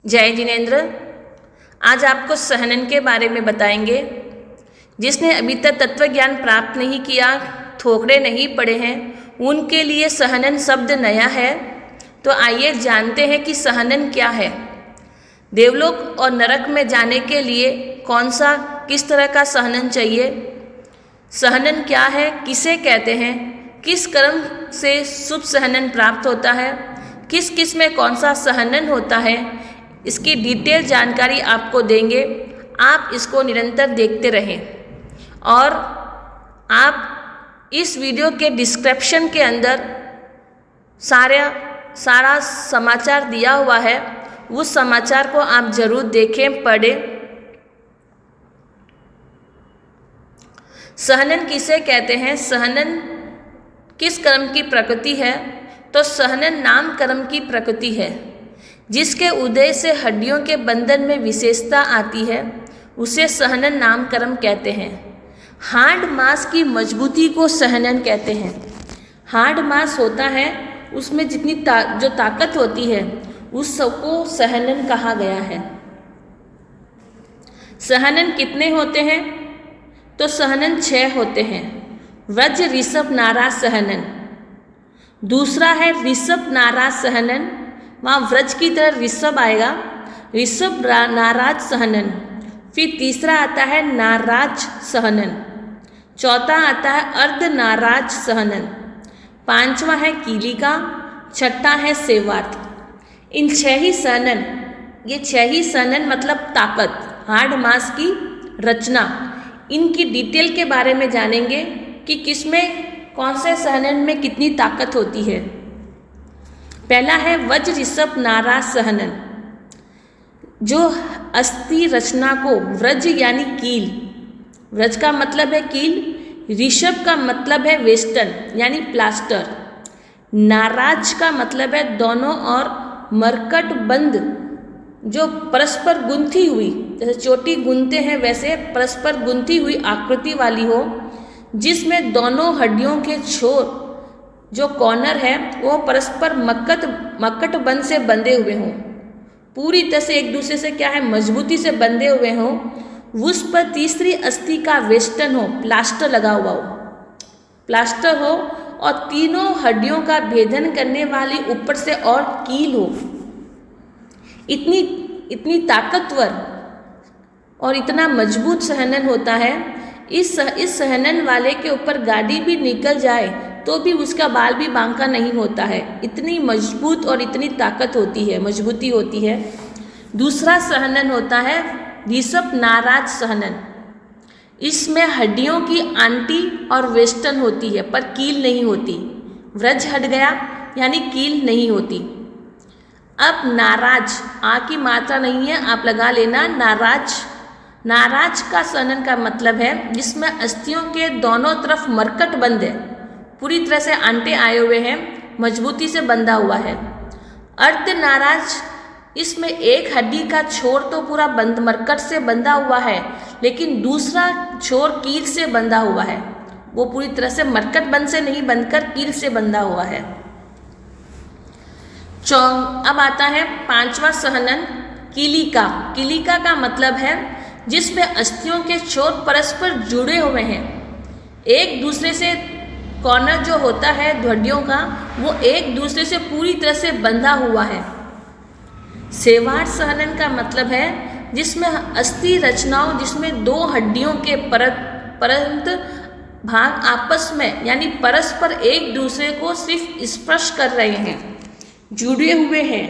जय जिनेन्द्र। आज आपको सहनन के बारे में बताएंगे। जिसने अभी तक तत्व ज्ञान प्राप्त नहीं किया, थोकड़े नहीं पढ़े हैं, उनके लिए सहनन शब्द नया है। तो आइए जानते हैं कि सहनन क्या है। देवलोक और नरक में जाने के लिए किस तरह का सहनन चाहिए, सहनन क्या है, किसे कहते हैं, किस कर्म से शुभ सहनन प्राप्त होता है, किस किस में कौन सा सहनन होता है, इसकी डिटेल जानकारी आपको देंगे। आप इसको निरंतर देखते रहें और आप इस वीडियो के डिस्क्रिप्शन के अंदर सारा समाचार दिया हुआ है, उस समाचार को आप जरूर देखें, पढ़ें। सहनन किसे कहते हैं, सहनन किस कर्म की प्रकृति है, तो सहनन नाम कर्म की प्रकृति है। जिसके उदय से हड्डियों के बंधन में विशेषता आती है, उसे सहनन नाम कर्म कहते हैं। हार्ड मांस की मजबूती को सहनन कहते हैं। हार्ड मांस होता है, उसमें जितनी जो ताकत होती है, उस सबको सहनन कहा गया है। सहनन कितने होते हैं, तो सहनन 6 होते हैं। व्रज ऋषभ नाराज सहनन, दूसरा है ऋषभ नाराज सहनन, वहाँ व्रज की तरह ऋषभ आएगा, ऋषभ नाराज सहनन। फिर तीसरा आता है नाराज सहनन, चौथा आता है अर्ध नाराज सहनन, पांचवा है कीलिका, छठा है सेवार्थ। इन 6 ही सहनन, ये 6 ही सहनन मतलब ताकत, हार्ड मांस की रचना, इनकी डिटेल के बारे में जानेंगे कि किसमें कौन से सहनन में कितनी ताकत होती है। पहला है वज्र ऋषभ नाराज सहनन, जो अस्थि रचना को व्रज यानी कील, व्रज का मतलब है कील, ऋषभ का मतलब है वेस्टर्न यानी प्लास्टर, नाराज का मतलब है दोनों और मरकट बंद, जो परस्पर गुंथी हुई, जैसे चोटी गुंथते हैं वैसे परस्पर गुंथी हुई आकृति वाली हो, जिसमें दोनों हड्डियों के छोर जो कॉर्नर है वो परस्पर मक्कट बंध से बंधे हुए हों, पूरी तरह से एक दूसरे से क्या है मजबूती से बंधे हुए हों। उस पर तीसरी अस्थि का वेस्टर्न हो, प्लास्टर लगा हुआ हो, प्लास्टर हो, और तीनों हड्डियों का भेदन करने वाली ऊपर से और कील हो। इतनी ताकतवर और इतना मजबूत सहनन होता है। इस सहनन वाले के ऊपर गाड़ी भी निकल जाए तो भी उसका बाल भी बांका नहीं होता है, इतनी मजबूत और इतनी ताकत होती है, मजबूती होती है। दूसरा सहनन होता है ऋषभ नाराज सहनन, इसमें हड्डियों की आंटी और वेस्टर्न होती है पर कील नहीं होती, व्रज हट गया यानी कील नहीं होती। अब नाराज, आ की मात्रा नहीं है, आप लगा लेना नाराज। नाराज का सहनन का मतलब है जिसमें अस्थियों के दोनों तरफ मरकट बंद है, पूरी तरह से आंटे आए हुए हैं, मजबूती से बंधा हुआ है। अर्ध नाराज, इसमें एक हड्डी का छोर तो पूरा बंद मरकट से बंधा हुआ है, लेकिन दूसरा छोर कील से बंधा हुआ है, वो पूरी तरह से मरकट बंध से नहीं बंधकर कील से बंधा हुआ है। अब आता है 5वां सहनन कीलिका। कीलिका का मतलब है जिसमें अस्थियों के छोर परस्पर जुड़े हुए हैं, एक दूसरे से कॉर्नर जो होता है हड्डियों का वो एक दूसरे से पूरी तरह से बंधा हुआ है। सेवार सहनन का मतलब है जिसमें अस्थि रचनाओं, जिसमें 2 हड्डियों के परंत भाग आपस में यानी परस्पर एक दूसरे को सिर्फ स्पर्श कर रहे हैं, जुड़े हुए हैं,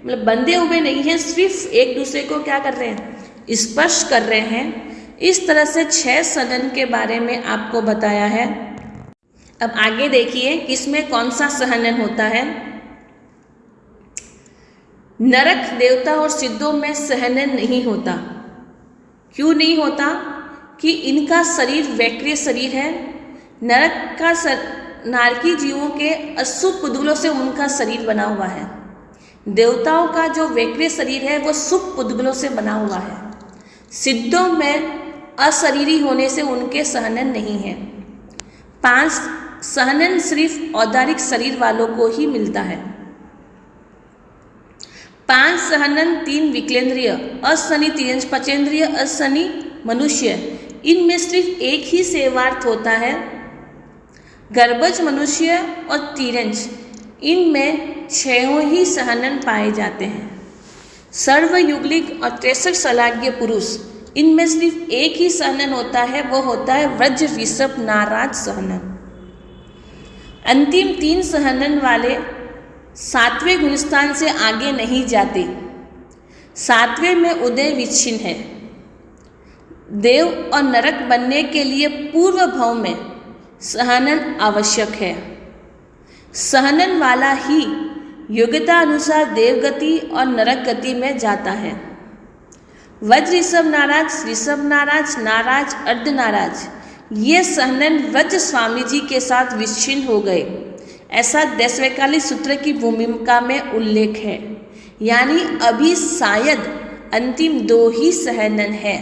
मतलब बंधे हुए नहीं हैं, सिर्फ एक दूसरे को क्या कर रहे हैं, स्पर्श कर रहे हैं। इस तरह से 6 सहनन के बारे में आपको बताया है। अब आगे देखिए किसमें कौन सा सहनन होता है। नरक देवता और सिद्धों में सहनन नहीं होता। क्यों नहीं होता? कि इनका शरीर वैक्रिय शरीर है। नरक का नारकी जीवों के अशुभ पुद्गलों से उनका शरीर बना हुआ है। देवताओं का जो वैक्रिय शरीर है वो शुभ पुद्गलों से बना हुआ है। सिद्धों में अशरीरी होने से उनके सहनन नहीं है। 5 सहनन सिर्फ औदारिक शरीर वालों को ही मिलता है। 5 सहनन 3 विकलेंद्रिय असनी तिर्यंश पचेंद्रिय असनी मनुष्य, इनमें सिर्फ एक ही सेवार्थ होता है। गर्भज मनुष्य और तिर्यंश, इनमें 6 ही सहनन पाए जाते हैं। सर्वयुगलिक और 63 शलाघ्य पुरुष, इनमें सिर्फ एक ही सहनन होता है, वो होता है व्रज ऋषभ नाराज सहनन। अंतिम 3 सहनन वाले 7वें गुणस्थान से आगे नहीं जाते। 7वें में उदय विच्छिन्न है। देव और नरक बनने के लिए पूर्व भाव में सहनन आवश्यक है। सहनन वाला ही योग्यता अनुसार देवगति और नरक गति में जाता है। वज्र ऋषभ नाराज, नाराज अर्ध नाराज, ये सहनन व्रज स्वामी जी के साथ विच्छिन्न हो गए, ऐसा देशवैकाली सूत्र की भूमिका में उल्लेख है। यानी अभी शायद अंतिम 2 ही सहनन है।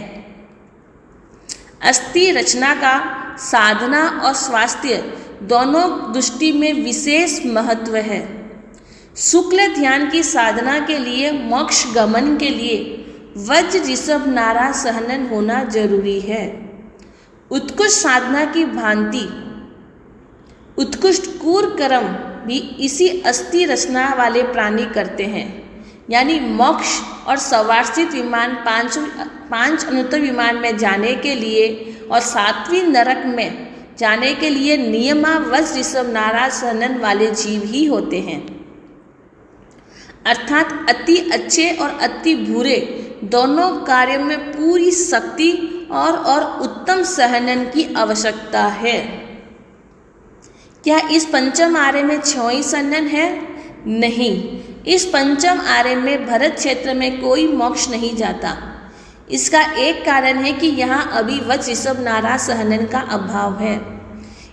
अस्थि रचना का साधना और स्वास्थ्य दोनों दृष्टि में विशेष महत्व है। शुक्ल ध्यान की साधना के लिए, मोक्ष गमन के लिए वज्र ऋषभ नाराज सहनन होना जरूरी है। उत्कृष्ट साधना की भांति उत्कृष्ट क्रूर कर्म भी इसी अस्थि रचना वाले प्राणी करते हैं। यानी मोक्ष और सवार्षित विमान 5 अनुत्तर विमान में जाने के लिए और 7वीं नरक में जाने के लिए नियमा वज्र ऋषभ नाराज सहनन वाले जीव ही होते हैं। अर्थात अति अच्छे और अति बुरे दोनों कार्यों में पूरी शक्ति और उत्तम सहनन की आवश्यकता है। क्या इस पंचम आर्य में 6 ही सहनन है? नहीं, इस पंचम आर्य में भरत क्षेत्र में कोई मोक्ष नहीं जाता। इसका एक कारण है कि यहाँ अभी वज्र ऋषभ नाराज सहनन का अभाव है।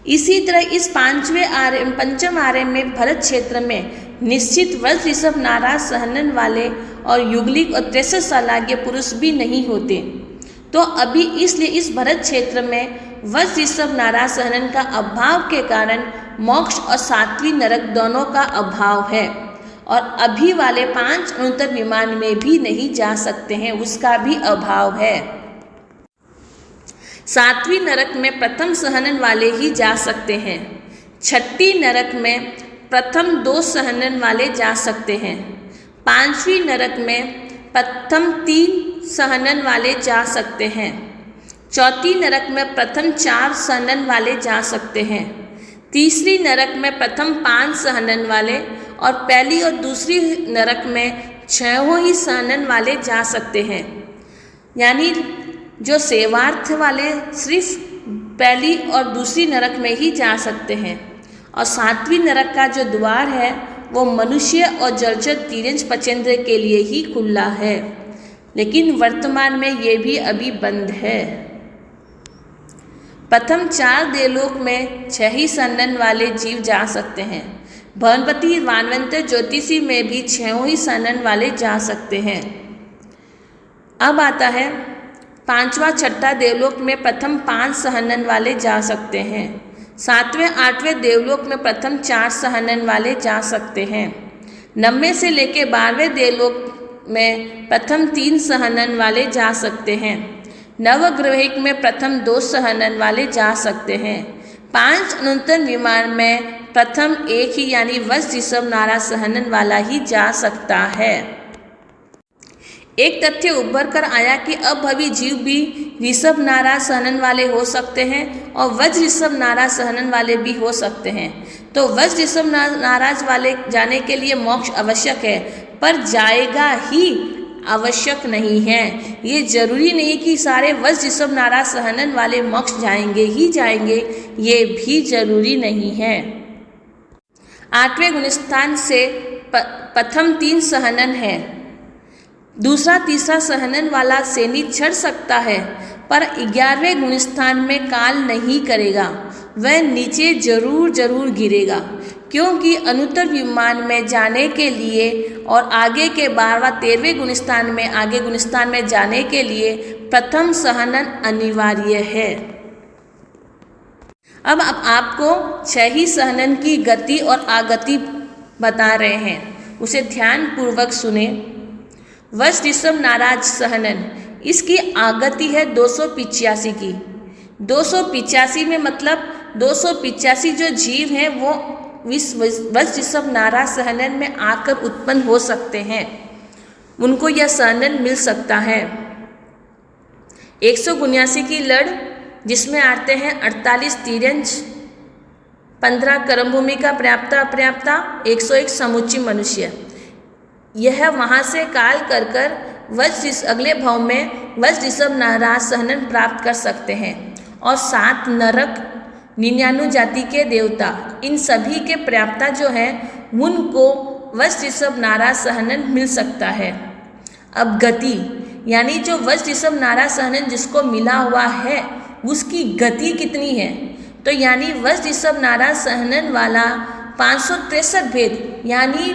इसी तरह इस पंचम आर्य में भरत क्षेत्र में निश्चित वज्र ऋषभ नाराज सहनन वाले और युगलिक और 63 शलाघ्य पुरुष भी नहीं होते। तो अभी इसलिए इस भरत क्षेत्र में वज्र ऋषभ नाराज सहनन का अभाव के कारण मोक्ष और 7वीं नरक दोनों का अभाव है। और अभी वाले 5 अनुत्तर विमान में भी नहीं जा सकते हैं, उसका भी अभाव है। 7वीं नरक में प्रथम सहनन वाले ही जा सकते हैं। 6ठी नरक में प्रथम 2 सहनन वाले जा सकते हैं। 5वीं नरक में प्रथम 3 सहनन वाले जा सकते हैं। 4ठी नरक में प्रथम 4 सहनन वाले जा सकते हैं। 3री नरक में प्रथम 5 सहनन वाले और पहली और दूसरी नरक में 6 ही सहनन वाले जा सकते हैं। यानी जो सेवार्थ वाले सिर्फ पहली और दूसरी नरक में ही जा सकते हैं। और 7वीं नरक का जो द्वार है वो मनुष्य और जलचर तिर्यंश पचेंद्र के लिए ही खुला है, लेकिन वर्तमान में ये भी अभी बंद है। प्रथम 4 देवलोक में 6 ही सहनन वाले जीव जा सकते हैं। भवनपति वानवंतर ज्योतिषी में भी 6 ही सहनन वाले जा सकते हैं। अब आता है 5वां 6ठा देवलोक में प्रथम 5 सहनन वाले जा सकते हैं। 7वें 8वें देवलोक में प्रथम 4 सहनन वाले जा सकते हैं। 9वें से लेकर 12वें देवलोक में प्रथम 3 सहनन वाले जा सकते हैं। नवग्रहिक में प्रथम 2 सहनन वाले जा सकते हैं। 5 अनुत्तर विमान में प्रथम 1 ही यानी वज्र ऋषभ नाराज सहनन वाला ही जा सकता है। एक तथ्य उभर कर आया कि अभवी जीव भी ऋषभ नाराज सहनन वाले हो सकते हैं और वज्र ऋषभ नाराज सहनन वाले भी हो सकते हैं। तो वज्र ऋषभ नाराज वाले जाने के लिए मोक्ष आवश्यक है, पर जाएगा ही आवश्यक नहीं है। ये जरूरी नहीं कि सारे वज्र ऋषभ नाराज सहनन वाले मोक्ष जाएंगे ही जाएंगे, ये भी जरूरी नहीं है। 8वें गुणस्थान से प्रथम 3 सहनन है। दूसरा तीसरा सहनन वाला सैनी चढ़ सकता है, पर 11वें गुणस्थान में काल नहीं करेगा, वह नीचे जरूर गिरेगा, क्योंकि अनुत्तर विमान में जाने के लिए और आगे के 12वां 13वें गुणस्थान में आगे गुणस्थान में जाने के लिए प्रथम सहनन अनिवार्य है। अब आपको 6 ही सहनन की गति और आगति बता रहे हैं, उसे ध्यान पूर्वक सुने। वज ऋषभ नाराज सहनन, इसकी आगति है 285 की। 285 में मतलब 285 जो जीव हैं वो इस वज ऋषभ नाराज सहनन में आकर उत्पन्न हो सकते हैं, उनको यह सहनन मिल सकता है। 179 की लड़, जिसमें आते हैं 48 तिर्यंज, 15 कर्मभूमि का पर्याप्ता अपर्याप्ता, 101 समुच्चय मनुष्य। यह वहाँ से काल कर अगले भाव में वज ऋषभ नाराज सहनन प्राप्त कर सकते हैं। और 7 नरक, 99 जाति के देवता, इन सभी के पर्याप्ता जो है उनको वज ऋषभ नाराज सहनन मिल सकता है। अब गति, यानी जो वज ऋषभ नाराज सहनन जिसको मिला हुआ है उसकी गति कितनी है, तो यानी वज ऋषभ नाराज सहनन वाला 563 भेद यानी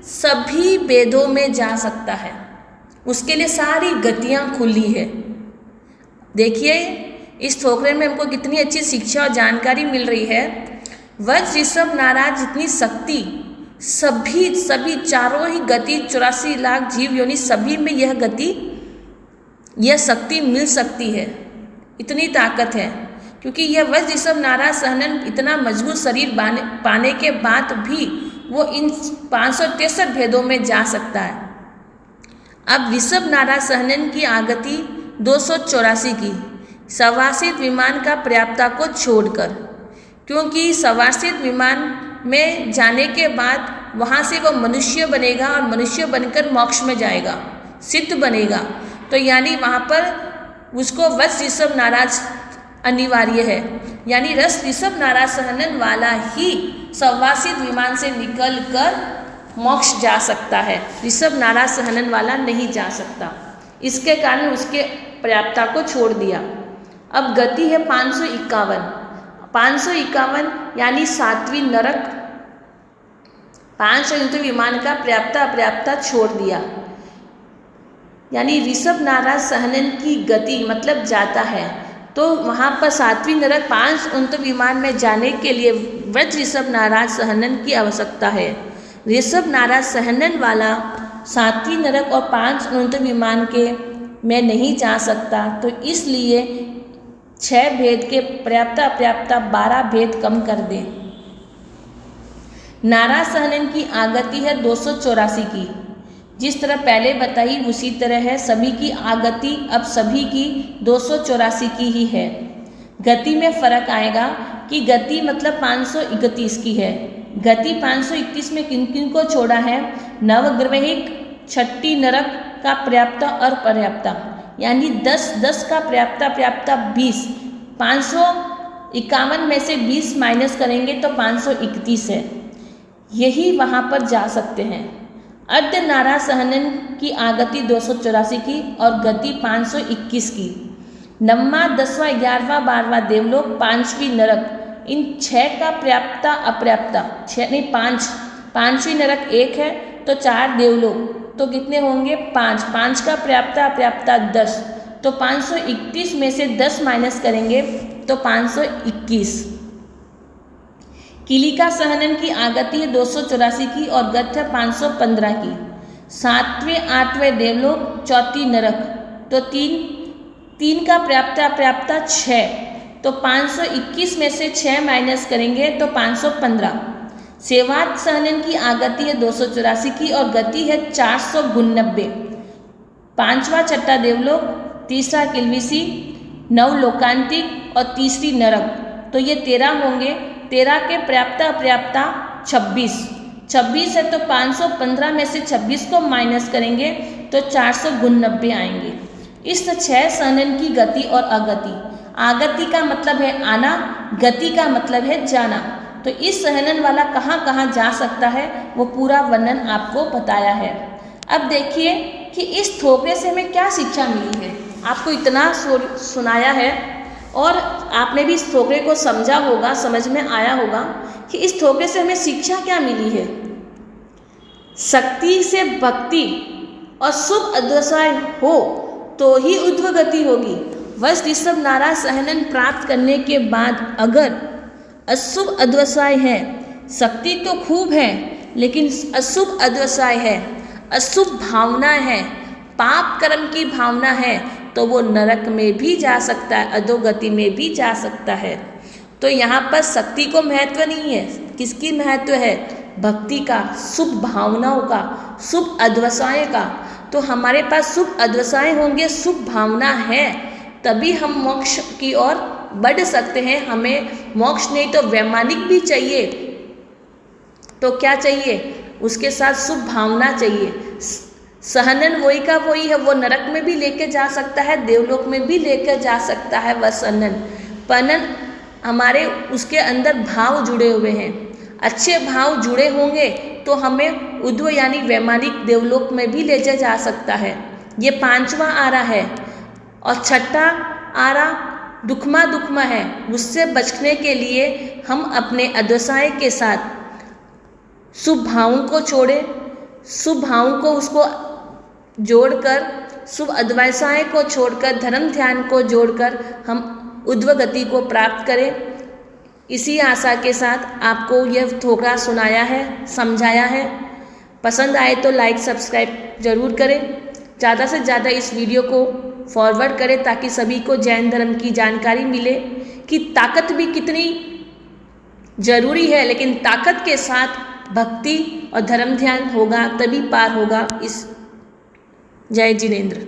सभी वेदों में जा सकता है, उसके लिए सारी गतियाँ खुली है। देखिए इस ठोकरे में हमको कितनी अच्छी शिक्षा और जानकारी मिल रही है। वज ऋषभ नाराज जितनी शक्ति, सभी चारों ही गति, 84 लाख जीव योनि सभी में यह गति, यह शक्ति मिल सकती है, इतनी ताकत है। क्योंकि यह वज ऋषभ नाराज सहनन इतना मजबूत शरीर पाने के बाद भी वो इन 563 भेदों में जा सकता है। अब ऋषभ नाराज सहनन की आगति 284 की, सवासित विमान का पर्याप्ता को छोड़कर, क्योंकि सवासित विमान में जाने के बाद वहाँ से वो मनुष्य बनेगा और मनुष्य बनकर मोक्ष में जाएगा, सिद्ध बनेगा, तो यानी वहाँ पर उसको वज ऋषभ नाराज अनिवार्य है। यानी रस ऋषभ नाराज सहनन वाला ही सवासित विमान से निकल कर मोक्ष जा सकता है, ऋषभ नाराज सहनन वाला नहीं जा सकता। इसके कारण उसके पर्याप्ता को छोड़ दिया। अब गति है 551 यानी 7वीं नरक, 5 युद्ध विमान का पर्याप्ता अपर्याप्ता छोड़ दिया। यानी ऋषभ नाराज सहनन की गति मतलब जाता है, तो वहाँ पर 7वीं नरक 5 उन्नत विमान में जाने के लिए वज ऋषभ नाराज सहनन की आवश्यकता है। ऋषभ नाराज सहनन वाला 7वीं नरक और 5 उन्नत विमान के में नहीं जा सकता, तो इसलिए 6 भेद के पर्याप्ता अपर्याप्ता 12 भेद कम कर दें। नाराज सहनन की आगति है 284 की, जिस तरह पहले बताई उसी तरह है। सभी की आगति अब सभी की 284 की ही है। गति में फर्क आएगा कि गति मतलब 531 की है। गति 531 में किन किन को छोड़ा है? नवग्रहिक, 6ठी नरक का पर्याप्ता और पर्याप्ता, यानी 10 का पर्याप्ता पर्याप्ता 20, 551 में से 20 माइनस करेंगे तो 531 है, यही वहाँ पर जा सकते हैं। अर्ध नाराज सहनन की आगति 284 की और गति 521 की। 9वां, 10वां, 11वां, 12वां देवलोक, 5वीं नरक, इन 6 का पर्याप्ता अपर्याप्ता 6 नहीं 5वीं नरक 1 है तो 4 देवलोक, तो कितने होंगे 5 का पर्याप्ता अपर्याप्ता 10, तो 531 में से 10 माइनस करेंगे तो 521। किलिका सहनन की आगति है 284 की और गति है 515 की। 7वें 8वें देवलोक, 4ठी नरक, तो 3 का पर्याप्ता अपर्याप्ता 6, तो 521 में से 6 माइनस करेंगे तो 515। सेवात सहनन की आगति है 284 की और गति है 499। 5वां 6ठा देवलोक, 3रा किलविसी, 9 लोकांतिक और 3री नरक, तो ये 13 होंगे। 13 के पर्याप्ता अपर्याप्ता 26 है, तो 515 में से 26 को माइनस करेंगे तो 499 आएंगे। इस 6 सहनन की गति और अगति। आगति का मतलब है आना, गति का मतलब है जाना। तो इस सहनन वाला कहाँ कहाँ जा सकता है वो पूरा वर्णन आपको बताया है। अब देखिए कि इस ठोकरे से हमें क्या शिक्षा मिली है। आपको इतना सुनाया है और आपने भी इस ठोकरे को समझा होगा, समझ में आया होगा कि इस ठोकरे से हमें शिक्षा क्या मिली है। शक्ति से भक्ति और शुभ अध्यवसाय हो तो ही ऊर्ध्व गति होगी। वज ऋषभ नाराज सहनन प्राप्त करने के बाद अगर अशुभ अध्यवसाय है, शक्ति तो खूब है लेकिन अशुभ अध्यवसाय है, अशुभ भावना है, पाप कर्म की भावना है तो वो नरक में भी जा सकता है, अधोगति में भी जा सकता है। तो यहाँ पर शक्ति को महत्व नहीं है, किसकी महत्व है? भक्ति का, शुभ भावनाओं का, शुभ अध्यवसाय का। तो हमारे पास शुभ अध्यवसाय होंगे, शुभ भावना है, तभी हम मोक्ष की ओर बढ़ सकते हैं। हमें मोक्ष नहीं तो वैमानिक भी चाहिए, तो क्या चाहिए? उसके साथ शुभ भावना चाहिए। सहनन वही का वही है, वो नरक में भी लेके जा सकता है, देवलोक में भी लेकर जा सकता है वह सहनन। पनन हमारे उसके अंदर भाव जुड़े हुए हैं, अच्छे भाव जुड़े होंगे तो हमें उद्व यानी वैमानिक देवलोक में भी ले जा सकता है। ये 5वां आरा है। और 6ठा आरा दुखमा है। उससे बचने के लिए हम अपने अध्यवसाय के साथ शुभ भावों को छोड़ें, शुभ भावों को उसको जोड़कर, शुभ अध्यवसाय को छोड़कर, धर्म ध्यान को जोड़कर हम ऊर्ध्व गति को प्राप्त करें। इसी आशा के साथ आपको यह थोड़ा सुनाया है, समझाया है। पसंद आए तो लाइक सब्सक्राइब जरूर करें, ज़्यादा से ज़्यादा इस वीडियो को फॉरवर्ड करें ताकि सभी को जैन धर्म की जानकारी मिले कि ताकत भी कितनी जरूरी है, लेकिन ताकत के साथ भक्ति और धर्म ध्यान होगा तभी पार होगा इस। जय जिनेंद्र।